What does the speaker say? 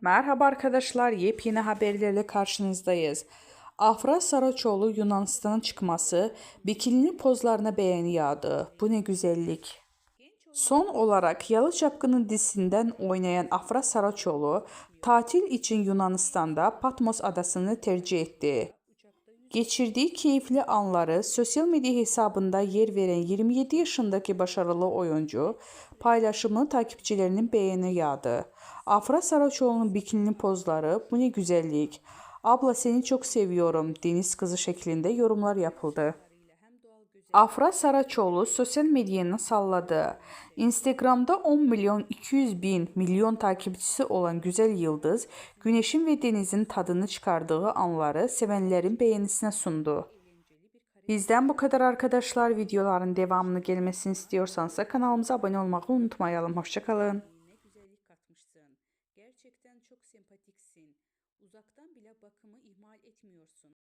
Merhaba arkadaşlar, yepyeni haberlerle karşınızdayız. Afra Saraçoğlu Yunanistan'a çıkması, bikinili pozlarına beğeni yağdı. Bu ne güzellik. Son olarak Yalı Çapkını dizisinden oynayan Afra Saraçoğlu, tatil için Yunanistan'da Patmos adasını tercih etti. Geçirdiği keyifli anları sosyal medya hesabında yer veren 27 yaşındaki başarılı oyuncu paylaşımını takipçilerinin beğeni yağdı. Afra Saraçoğlu'nun bikinili pozları bu ne güzellik. Abla seni çok seviyorum deniz kızı şeklinde yorumlar yapıldı. Afra Saraçoğlu sosyal medyanı salladı. Instagram'da 10 milyon 200 bin milyon takipçisi olan güzel yıldız, güneşin ve denizin tadını çıkardığı anları sevenlerin beğenisine sundu. Bizden bu kadar arkadaşlar. Videoların devamını gelmesini istiyorsanız kanalımıza abone olmayı unutmayalım. Hoşça kalın. Ne güzellik katmışsın. Gerçekten çok sempatiksin. Uzaktan bile bakımı ihmal etmiyorsun.